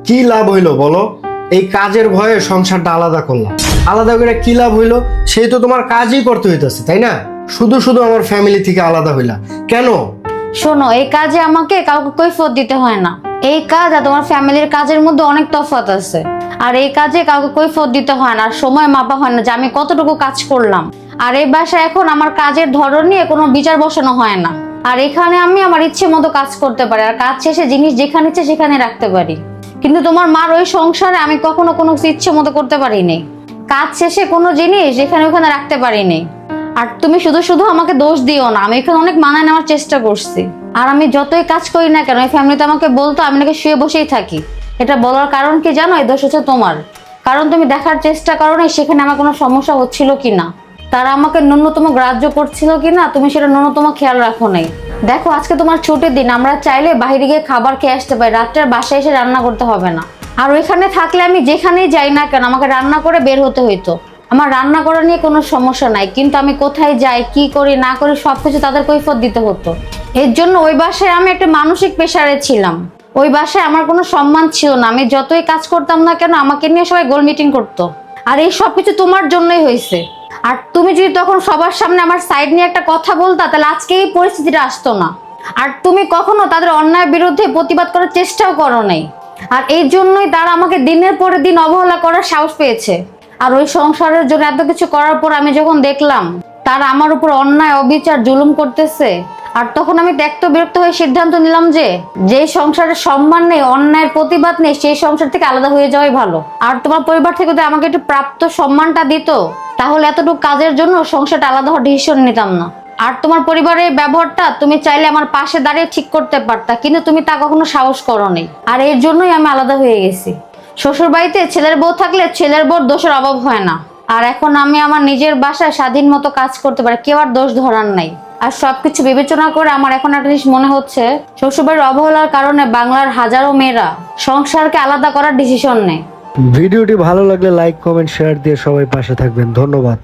কি লাভ হইলো বলো? এই কাজের ভয়ে সংসারটা আলাদা করলাম। আলাদা করে কি লাভ হইলো? সেই তো তোমার কাজই করতে হইতেছে, তাই না? শুধু শুধু আমার ফ্যামিলি থেকে আলাদা হইলা কেন? শোনো, এই কাজে আমাকে কাউকে কৈফিয়ত দিতে হয় না। এই কাজ আর তোমার ফ্যামিলির কাজের মধ্যে অনেক তফাৎ আছে। আর এই কাজে কাউকে কৈফিয়ত দিতে হয় না, আর সময় মাপা হয় না যে আমি কতটুকু কাজ করলাম। আর এই বাসায় এখন আমার কাজের ধরন নিয়ে কোনো বিচার বসানো হয় না। আর এখানে আমি আমার ইচ্ছে মতো কাজ করতে পারি, আর কাজ শেষে জিনিস যেখানে ইচ্ছে সেখানে রাখতে পারি। কিন্তু তোমার মার ওই সংসারে আমি কখনো কোনো কিছু ইচ্ছে মতো করতে পারিনি। কাজ শেষে কোনো জিনিস যেখানে ওখানে রাখতে পারিনি। আর তুমি শুধু শুধু আমাকে দোষ দিও না, আমি এখানে অনেক মানায় নেওয়ার চেষ্টা করছি। আর আমি যতই কাজ করি না কেন, এই ফ্যামিলিতে আমাকে বলতো আমি নাকি শুয়ে বসেই থাকি। এটা বলার কারণ কি জানো? এই দোষ হচ্ছে তোমার। কারণ তুমি দেখার চেষ্টা করো না সেখানে আমার কোনো সমস্যা হচ্ছিল কিনা, তারা আমাকে ন্যূনতম গ্রাহ্য করছিল কিনা, তুমি সেটা ন্যূনতম খেয়াল রাখো নাই। দেখো, আজকে তোমার ছুটির দিন, আমরা চাইলে বাইরে গিয়ে খাবার খেয়ে আসতে পারি, রাত্রের বাসায় এসে রান্না করতে হবে না। আর ওইখানে থাকলে আমি যেখানেই যাই না কেন আমাকে রান্না করে বের হতে হইতো। আমার রান্না করা নিয়ে কোনো সমস্যা নাই, কিন্তু আমি কোথায় যাই, কি করি না করি সবকিছু তাদের কৈফিয়ত দিতে হতো। এর জন্য ওই বাসায় আমি একটা মানসিক প্রেসারে ছিলাম। ওই বাসায় আমার কোনো সম্মান ছিল না। আমি যতই কাজ করতাম না কেন আমাকে নিয়ে সবাই গোল মিটিং করতো। আর এই সবকিছু তোমার জন্যই হয়েছে। আর তুমি যদি তখন সবার সামনে আমার সাইড নিয়ে একটা কথা বলতা, তাহলে আজকে এই পরিস্থিতিটা আসতো না। আর তুমি কখনো তাদের অন্যায়ের বিরুদ্ধে প্রতিবাদ করার চেষ্টাও করো নাই। আর এই জন্যই তারা আমাকে দিনের পরে দিন অবহেলা করার সাহস পেয়েছে। আর ওই সংসারের জন্য এত কিছু করার পর আমি যখন দেখলাম তারা আমার উপর অন্যায় অবিচার জুলুম করতেছে, আর তখন আমি ত্যক্ত বিরক্ত হয়ে সিদ্ধান্ত নিলাম যে যেই সংসারের সম্মান নেই, অন্যায়ের প্রতিবাদ নেই, সেই সংসার থেকে আলাদা হয়ে যাওয়াই ভালো। আর তোমার পরিবার থেকে যদি আমাকে একটু প্রাপ্ত সম্মানটা দিত, তাহলে এতটুকু কাজের জন্য সংসারটা আলাদা হওয়ার ডিসিশন নিতাম না। আর তোমার পরিবারের ব্যবহারটা তুমি চাইলে আমার পাশে দাঁড়িয়ে ঠিক করতে পারতা, কিন্তু তুমি তা কখনো সাহস করো নি। আর এর জন্যই আমি আলাদা হয়ে গেছি। শ্বশুর বাড়িতে ছেলের বউ থাকলে ছেলের বউর দোষের অভাব হয় না। আর এখন আমি আমার নিজের বাসায় স্বাধীন মতো কাজ করতে পারি, কেউ আর দোষ ধরার নাই। আর সবকিছু বিবেচনা করে আমার এখন একটা জিনিস মনে হচ্ছে, শ্বশুরবাড়ির অবহেলার কারণে বাংলার হাজারো মেয়েরা সংসারকে আলাদা করার ডিসিশন নেয়। ভিডিওটি ভালো লাগলে লাইক, কমেন্ট, শেয়ার দিয়ে সবাই পাশে থাকবেন। ধন্যবাদ।